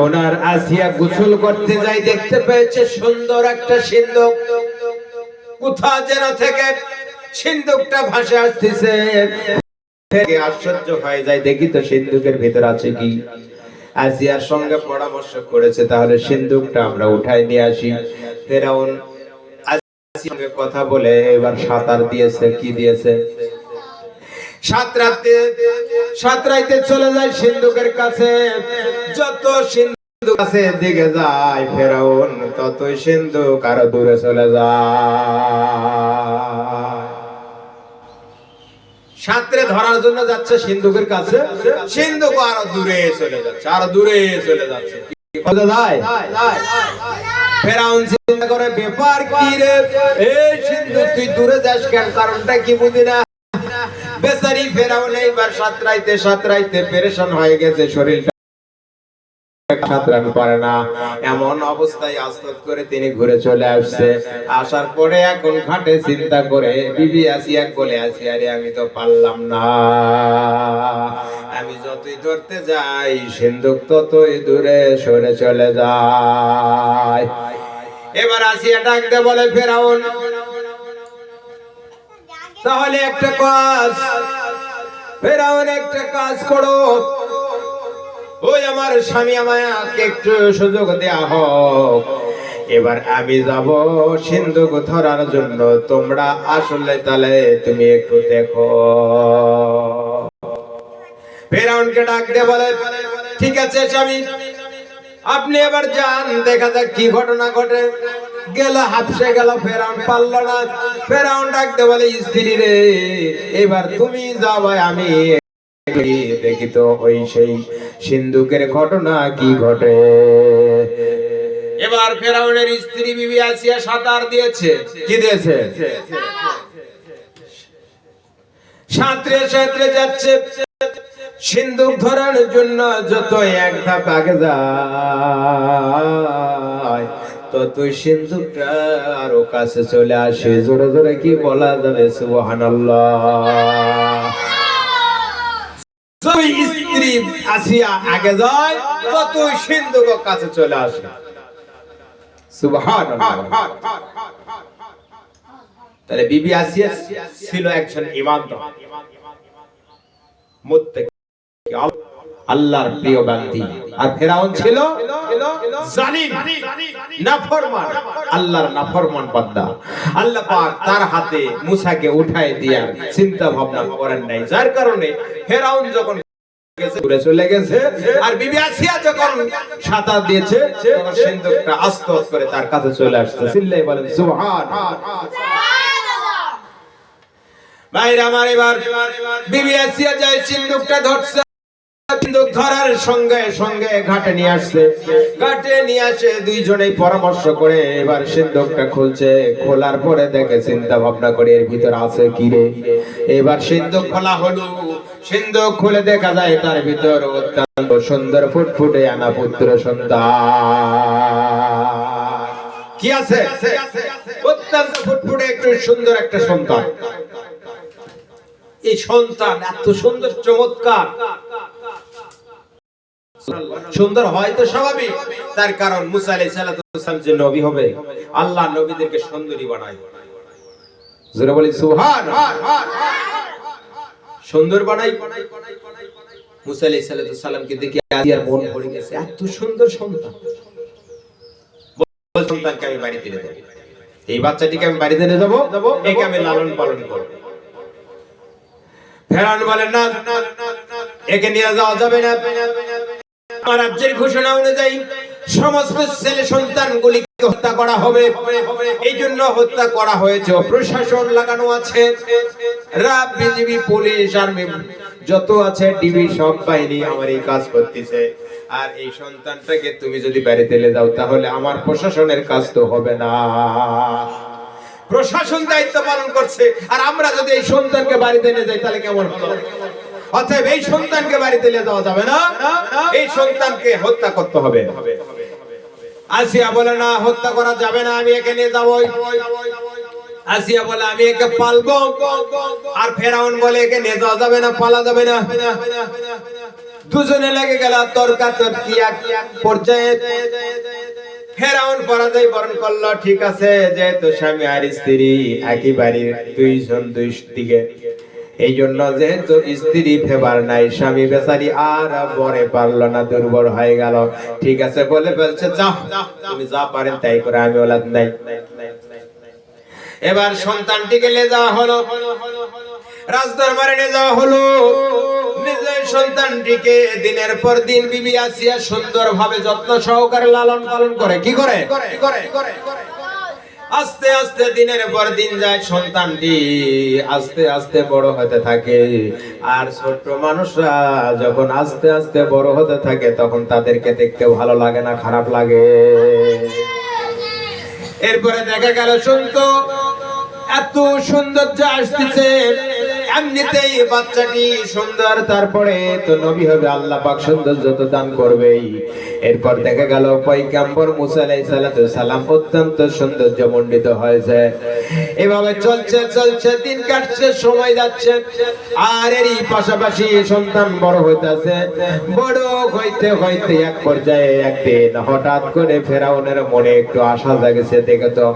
ওনার আসিয়া গোসল করতে যাই, দেখতে পেয়েছে সুন্দর একটা সিন্ধুক। কোথা যেন থেকে সিন্ধুকটা ভাসে আসতেছে। আশ্চর্য হয়ে যায়, দেখি তো সিন্ধুকের ভিতর আছে কি। আসিয়ার সঙ্গে পরামর্শ করেছে, তাহলে সিন্ধুকটা আমরা উঠাই নিয়ে আসি। ফেরাউন আসিয়ার সঙ্গে কথা বলে এবার সাঁতার দিয়েছে। কি দিয়েছে? সাঁতরাইতে চলে যায় সিন্ধুকের কাছে। যত সিন্ধুক কাছে দিকে যায় ফেরাউন, ততই সিন্ধুক আরো দূরে চলে যায়। সাঁতরে ধরার জন্য যাচ্ছে সিন্ধুকের কাছে, সিন্ধুক আরো দূরে চলে যাচ্ছে, আরো দূরে চলে যাচ্ছে। ফেরাউন চিন্তা করে, ব্যাপার কি রে, এই সিন্ধুক তুই দূরে যাস কেন? কারণটা কি বুঝি না। বেচারি ফেরাউন এইবার সাঁতরাইতে পেরেশান হয়ে গেছে, শরীরটা সাঁতরাতে পারে না। এমন অবস্থায় আস্তে করে তিনি ঘুরে চলে আসছে। আসার পরে এখন ঘাটে চিন্তা করে বিবি আসিয়া বলে, আসিয়া রে, আমি তো পারলাম না। আমি যতই ধরতে যাই সিন্ধুক ততই দূরে সরে চলে যায়। এবার আসিয়া ডাক দে বলে, ফেরাউন তাহলে একটা কাজ, ফেরাউন একটা কাজ করো, ওই আমার স্বামী আমাকে একটু সুযোগ দেয়া হোক। এবার আমি যাব সিন্ধুক ধরার জন্য, তোমরা আসলে তাহলে তুমি একটু দেখো। ফেরাউনকে ডাক দে বলে, ঠিক আছে স্বামী, আপনি এবার যান, দেখা যাক কি ঘটনা ঘটে। গেল, হাফসে গেল, ফেরাউন পারল না। ফেরাউন ডাক দে বলে, স্ত্রী রে, এবার তুমি যাও, আমি দেখি তো ওই সেই সিন্ধুকের ঘটনা কি ঘটে। এবার ফেরাউনের স্ত্রী বিবি আসিয়া সাঁতার দিয়েছে। কি দিয়েছে? সাঁতরে যাচ্ছে সিন্ধুক ধরার জন্য। যত এক ধাপ আগে যায় ততই সিন্ধুকটা আরো কাছে চলে আসে। জোরে জোরে কি বলা যাবে? সুবহানাল্লাহ। স্ত্রী আসিয়া আগে যায় ততই সিন্ধুক কাছে চলে আসে। সুবহানাল্লাহ। তাহলে বিবি আসিয়া ছিল একজন ইমানদার, মুত্তাকি, আল্লাহর প্রিয় বান্দী। আর ফেরাউন ছিল জালিম, নাফরমান, আল্লাহর নাফরমান বান্দা। আল্লাহ পাক তার হাতে মুসাকে উঠায় দিয়ার চিন্তা ভাবনা করেন নাই, যার কারণে ফেরাউন যখন দূরে চলে গেছে আর বিবি আসিয়া যখন সাঁতার দিয়েছে তখন সিন্ধুকটা আস্তে আস্তে করে তার কাছে চলে আসছে। চিল্লাই বলেন সুবহানাল্লাহ। ভাইরা আমার, এবার বিবি আসিয়া যায় সিন্ধুকটা ধরছে। সিন্ধুক ধরার সঙ্গে সঙ্গে ঘাটে নিয়ে আসছে। ঘাটে নিয়ে আসে দুইজনেই পরামর্শ করে এবার সিন্ধুকটা খুলছে। খোলার পরে দেখে, চিন্তা ভাবনা করে এর ভিতর আছে কি রে। এবার সিন্ধুক খোলা হলো। সিন্ধুক খুলে দেখা যায় তার ভিতর অত্যন্ত সুন্দর ফুটফুটে আনা পুত্র সন্তান। কি আছে? অত্যন্ত ফুটফুটে একটু সুন্দর একটা সন্তান। এই সন্তান এত সুন্দর, চমৎকার, সুন্দর হয় তো স্বাভাবিক। তার কারণ মুসা আলাইহিস সালাম যে নবী হবে, আল্লাহ নবীদেরকে সুন্দরী বানায়। জোরে বলি সুবহানাল্লাহ। সুন্দর বানাই। মুসা আলাইহিস সালামকে দেখে আসিয়ার মন ভরে গেছে, এত সুন্দর সন্তান। সন্তানকে আমি বাড়িতে নিয়ে যাব, এই বাচ্চাটিকে আমি বাড়িতে নিয়ে যাব, একে আমি লালন পালন করব। ফেরাউন বলেন, না, একে নিয়ে যাওয়া যাবে না। আমার রাজ্যের ঘোষণা অনুযায়ী সমস্ত ছেলে সন্তানগুলিকে হত্যা করা হবে। এই জন্য হত্যা করা হয়েছে। প্রশাসন লাগানো আছে, র্যাব, বিজিবি, পুলিশ, আর্মি যত আছে, ডিবি, সব বাহিনী আমার এই কাজ করতেছে। আর এই সন্তানটাকে তুমি যদি বাড়িতে নিয়ে যাও তাহলে আমার প্রশাসনের কাজ তো হবে না। প্রশাসন দায়িত্ব পালন করছে, আর আমরা যদি এই সন্তানকে বাড়িতে নিয়ে যাই তাহলে কেমন হলো? অতএব এই সন্তানকে বাড়িতে নিয়ে যাওয়া যাবে না, এই সন্তানকে হত্যা করতে হবে। আসিয়া বলে, না, হত্যা করা যাবে না, আমি একে নিয়ে যাবো। আসিয়া বলে, আমি একে পালবো। আর ফেরাউন বলে, একে নিয়ে যাওয়া যাবে না, পালা যাবে না। দুজনে লেগে গেল তর্কাতর্কি। এক পর্যায়ে ফেরাউন পরাজয় বরণ করলো। ঠিক আছে, যেহেতু স্বামী আর স্ত্রী একই বাড়ির, দুইজন দুই দিকে, এই জন্য যেহেতু স্ত্রী ফেভার নাই, স্বামী বেচারি আর বরে পারলো না, দুর্বল হয়ে গেল। ঠিক আছে বলে ফেলছে, যাও তুমি যা পারেন তাই করে, আমি ওলাদ নাই। এবার সন্তানটিকে নিয়ে যাওয়া হলো, রাজদরবারে নিয়ে যাওয়া হলো। নিজের সন্তানটিকে দিনের পর দিন বিবি আসিয়া সুন্দরভাবে যত্ন সহকারে লালন পালন করে। কি করে? আস্তে আস্তে দিনের পর দিন যায়, সন্তানটি আস্তে আস্তে বড় হতে থাকে। আর ছোট মানুষরা যখন আস্তে আস্তে বড় হতে থাকে, তখন তাদেরকে দেখতে ভালো লাগে না, খারাপ লাগে। এরপরে দেখা গেল শুনতো এত সৌন্দর্য আসতেছে, এমনিতেই বাচ্চাটি সুন্দর, তারপরে তো নবী হবে, আল্লাহ পাক সৌন্দর্য তো দান করবেই। এরপর দেখা গেল পয়গম্বর মুসা আলাইহিস সালাম অত্যন্ত সৌন্দর্য মণ্ডিত হয়েছে। এভাবে চলছে চলছে, দিন কাটছে, সময় যাচ্ছে, আর এরই পাশাপাশি সন্তান বড় হইতেছে। বড় হইতে হইতে এক পর্যায়ে একদিন হঠাৎ করে ফেরাউনের মনে একটু আশা জাগেছে, দেখে তো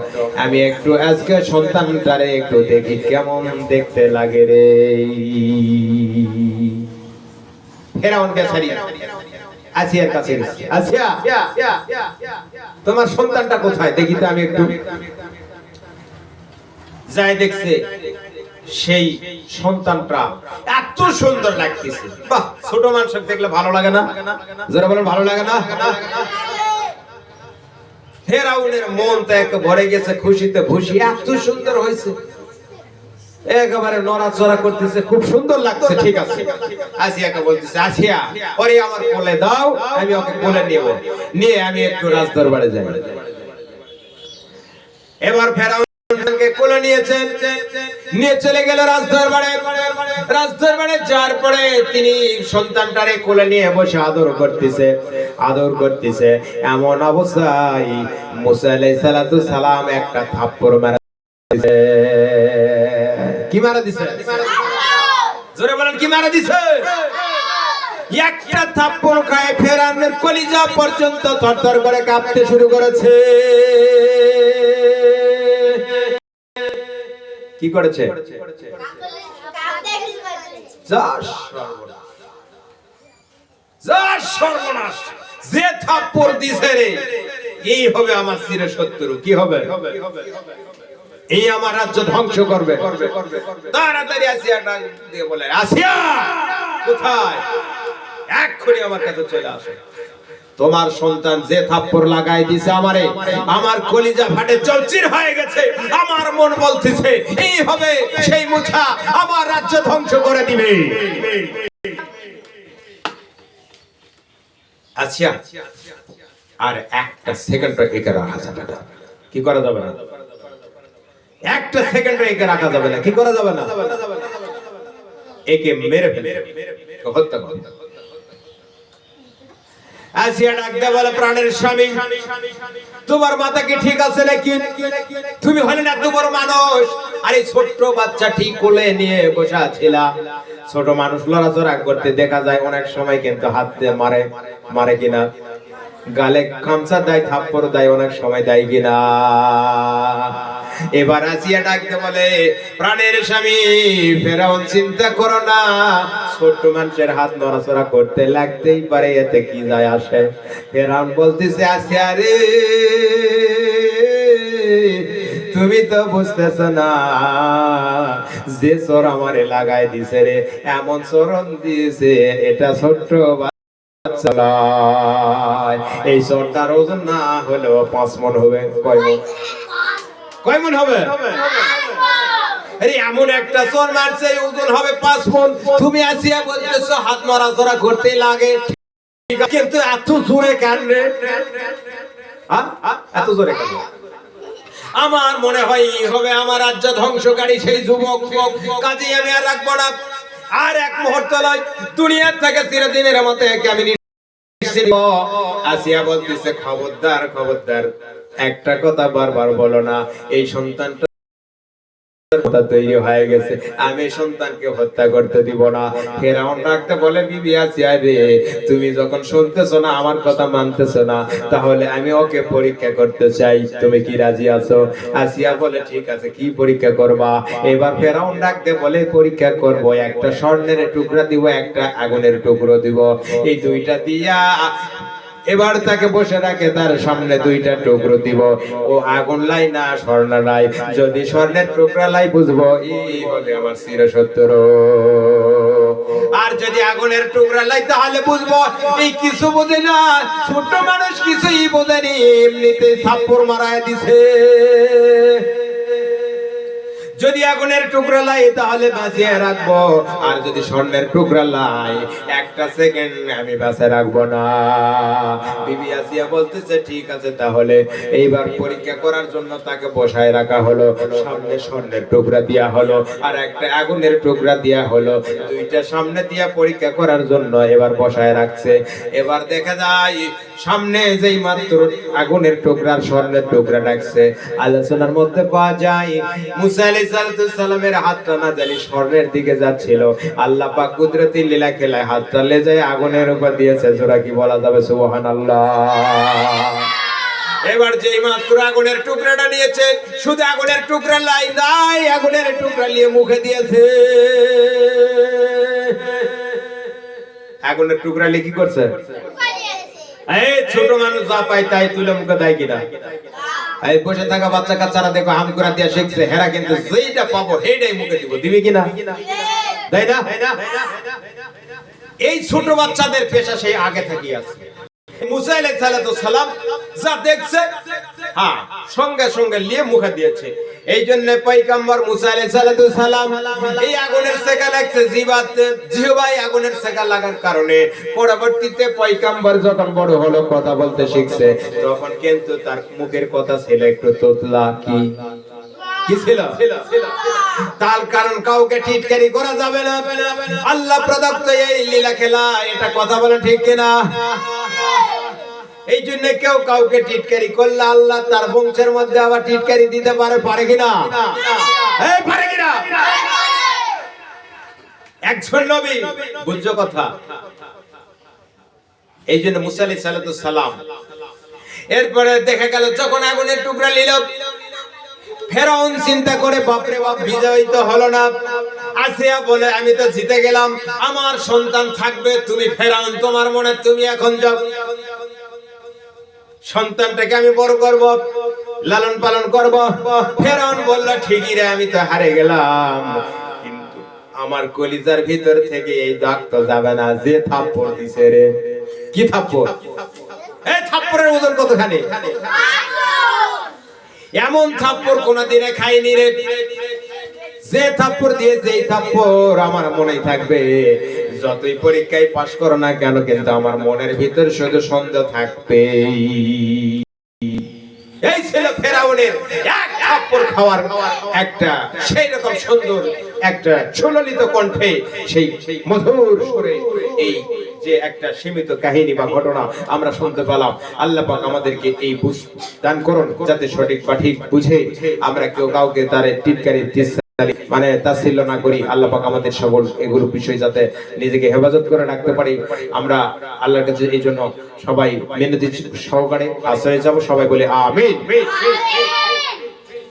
আমি একটু আজকে সন্তানটারে একটু দেখি কেমন দেখতে লাগে রে। ফেরাউনকে ছাড়িয়ে আসিয়ার কাছে গেছে, আসিয়া তোমার সন্তানটা কোথায় দেখি তো, আমি একটু যাই। দেখছে সেই সন্তানটা এত সুন্দর লাগতেছে। বাহ, ছোট মানুষ দেখলে ভালো লাগে না? যারা বলেন ভালো লাগে না? ফেরাউনের মন তো এক ভরে গেছে খুশিতে খুশি, এত সুন্দর হয়েছে, একেবারে নড়াচড়া করতেছে, খুব সুন্দর লাগছে। ঠিক আছে, আসিয়াকে বলতেছে, আসিয়া ওরে আমার কোলে দাও, আমি ওকে কোলে নেব, নিয়ে আমি একটু রাজদরবারে যাই। এবার ফেরাউনকে কোলে নিয়েছেন, নিয়ে চলে গেল রাজদরবারে। রাজদরবারে যাওয়ার পরে তিনি সন্তানটারে কোলে নিয়ে বসে আদর করতেছে, আদর করতেছে। এমন অবস্থায় মুসা আলাইহিস সালাম একটা থাপ্পড় মারা দিয়েছে। কি মারা দিছে? জোরে বলেন, কি মারা দিছে? একটা থাপ্পড় খায় ফেরাউনের কলিজা পর্যন্ত থরথর করে কাঁপতে শুরু করেছে। কি করেছে? সর্বনাশ, যে থাপ্পড় দিছে রে, এই হবে আমার চিরশত্রু। কি হবে? এই আমার রাজ্য ধ্বংস করবে। তাড়াতাড়ি আসিয়া দিয়ে বলে, আসিয়া কোথায়? এক্ষুনি আমার কাছে চলে আসে। তোমার সন্তান যে থাপ্পড় লাগাই দিছে আমারে, আমার কলিজা ফাটে চলচির হয়ে গেছে। আমার মন বলতেছে এই হবে সেই মুছা, আমার রাজ্য ধ্বংস করে দিবে। আচ্ছা, আর একটা সেকেন্ড একে রাখা যাবে না। কি করা যাবে না? একটা সেকেন্ড একে রাখা যাবে না। কি করা যাবে না? একে মেরে ফেলে হত্যা করে। আসিয়া ডাক দেয়া বলে, প্রাণের স্বামী, তোমার মাথা কি ঠিক আছে নাকি? তুমি হলে না তোমার মানুষ, আর এই ছোট্ট বাচ্চাটি কোলে নিয়ে বসে ছিলা। ছোট মানুষ লড়াচড়া করতে দেখা যায় অনেক সময়, কিন্তু হাত দিয়ে মারে, মারে কিনা? গালে খামচা দেয়, থাপ্পড় দেয়, অনেক সময় দেয় কিনা? এবার আসিয়া ডাকতে বলে, প্রাণের স্বামী ফেরাউন, চিন্তা করো না, ছোট মানুষের হাত নড়াচড়া করতে লাগতেই পারে, এতে কি যায় আসে? ফেরাউন বলতেছে, আসিয়া রে, তুমি তো বুঝতেছ না, যে চোর আমারে লাগাই দিছে রে, এমন চোরণ দিয়েছে, এটা ছোট্ট বাচ্চা, এই চোরটার ওজন না হলেও 5 মণ হবে। কয় মণ হবে? এমন একটা চোর মারছে, ওজন হবে 5 মণ। তুমি আসিয়া বলতেছো হাত নড়াচড়া করতে লাগে, কিন্তু এত জোরে কেন রে? এত জোরে কেন? আমার মনে হয় হবে আমার রাজ্য ধ্বংসকারী সেই যুবক, কাজে আমি আর রাখবো না। আর এক মুহূর্ত নয়, দুনিয়ার থেকে চিরদিনের মতো একে আমি আসিয়া বলতেছে, খবরদার খবরদার, একটা কথা বারবার বলো না, এই সন্তানটা তৈরি হয়ে গেছে, আমি সন্তানকে হত্যা করতে দিব না। ফেরাউন ডাকতে বলে, বিবি আসিয়া রে, তুমি যখন শুনতেছো না, আমার কথা মানতেছো না, তাহলে আমি ওকে পরীক্ষা করতে চাই, তুমি কি রাজি আছো? আসিয়া বলে, ঠিক আছে, কি পরীক্ষা করবা? এবার ফেরাউন ডাকতে বলে, পরীক্ষা করব, একটা স্বর্ণের টুকরা দিব, একটা আগুনের টুকরো দিব, এই দুইটা দিয়া এবার তাকে বসে রাখে, তার সামনে দুইটা টুকরো দিব, ও আগুন লাই না স্বর্ণ লাই, যদি স্বর্ণের টুকরা লাই বুঝবো এই হবে আমার চিরসত্তর, আর যদি আগুনের টুকরা লাই তাহলে বুঝবো এই কিছু বোঝে না, ছোট মানুষ কিছুই বোঝেনি, এমনিতে থাপ্পড় মারায় দিছে। যদি আগুনের টুকরা লাই তাহলে বাঁচিয়ে রাখবো, আর যদি স্বর্ণের টুকরা লাই একটা সেকেন্ড আমি বাঁচিয়ে রাখবো না। বিবি আসিয়া বলতেছে, ঠিক আছে, তাহলে এইবার পরীক্ষা করার জন্য তাকে বসায় রাখা হলো, সামনে স্বর্ণের টুকরা দেয়া হলো আর একটা আগুনের টুকরা দেয়া হলো, দুইটা সামনে দিয়া পরীক্ষা করার জন্য এবার বসায় রাখছে। এবার দেখা যায় সামনে যেই মাত্র আগুনের টুকরা স্বর্ণের টুকরা রাখছে, আলোচনার মধ্যে পাওয়া যায় মুসা আলাইহিস সালামের হাতটা না জানি স্বর্ণের দিকে যাচ্ছিল, আল্লাহ পাক কুদরতি লীলা খেলায় হাতটা লেজায় আগুনের উপর দিয়েছে, জোরা কি বলা যাবে সুবহানাল্লাহ। এবার যেই মাত্র আগুনের টুকরাটা নিয়েছে, শুধু আগুনের টুকরা লাই নাই, আগুনের টুকরা নিয়ে মুখে দিয়েছে। আগুনের টুকরা নিয়ে কি করছে? এই ছোট মানুষ যা পায় তাই তুলে মুখে দেয় কিনা? এই বসে থাকা বাচ্চা কাচ্চারা দেখো হাম করে দিয়া শিখছে, হেরা কিন্তু যেইটা পাবো সেইটাই মুখে দিব, দিবে কিনা? তাই না? এই ছোট বাচ্চাদের পেশা সেই আগে থেকে আছে। মুসা আলাইহিস সালাম যা দেখছে, হ্যাঁ, সঙ্গে সঙ্গে নিয়ে মুখে দিয়েছে। এই জন্য পয়গম্বর মুসা আলাইহিস সালাম এই আগুনের সেকা লাগছে জিহ্বায় আগুনের সেকা লাগার কারণে পরবর্তীতে পয়গম্বর যখন বড় হলো, কথা বলতে শিখছে, তখন কিন্তু তার মুখের কথা ছিল একটু তোতলা। কি ছিল? তার কারণ কাউকে টিটকারি করা যাবে না, আল্লাহ প্রদত্ত এই লীলা খেলা, এটা কথা বলে ঠিক কিনা? এই জন্য কেউ কাউকে টিটকারি করলে আল্লাহ তার বংশের মধ্যে আবার টিটকারি দিতে পারে কিনা? পারে কিনা? একজন নবী, বুঝছো কথা? এই জন্য মুসা আলাইহিস সালাম এরপরে দেখা গেল যখন আগুনের টুকরা নিল, ফেরাউন চিন্তা করে, বাপরে বাপ, বিজয় তো হলো না। আসিয়া বলে, আমি তো জিতে গেলাম, আমার সন্তান থাকবে, তুমি ফেরাউন তোমার মনে, তুমি এখন যাও, সন্তানটাকে আমি বড় করব, লালন পালন করব। ফেরাউন বলল, ঠিকই রে, আমি তো হারে গেলাম, কিন্তু আমার কলিজার ভিতর থেকে এই দাগ তো যাবে না, যে থাপ্পড় দিছে রে। কি থাপ্পড়? এই থাপ্পড়ের ওজন কতখানি? এমন থাপ্পড় কোনদিনে খাইনি রে, যে থাপ্পড় দিয়ে যেই থাপ্পড় আমার মনেই থাকবে, যতই পরীক্ষায় পাশ করো না কেন, কিন্তু আমার মনের ভিতর শুধু সন্দেহ থাকবে। এই ছিল ফেরাউনের এক থাপ্পড় খাওয়ার একটা সেই রকম সুন্দর একটা সুললিত কণ্ঠে, সেই মধুর সুরে এই যে একটা সীমিত কাহিনী বা ঘটনা আমরা শুনতে পেলাম। আল্লাহ পাক আমাদেরকে এই বুঝ দান করুন, যাতে সঠিক সঠিক বুঝে আমরা কেউ কাউকে তার টিটকারি মানে তাচ্ছিল্য না করি। আল্লাহ পাক আমাদের সকল এগুলো বিষয় যাতে নিজেকে হেফাজত করে রাখতে পারি, আমরা আল্লাহর কাছে এই জন্য সবাই মিনতি সহকারে আশ্রয় যাব। সবাই বলে আমিন।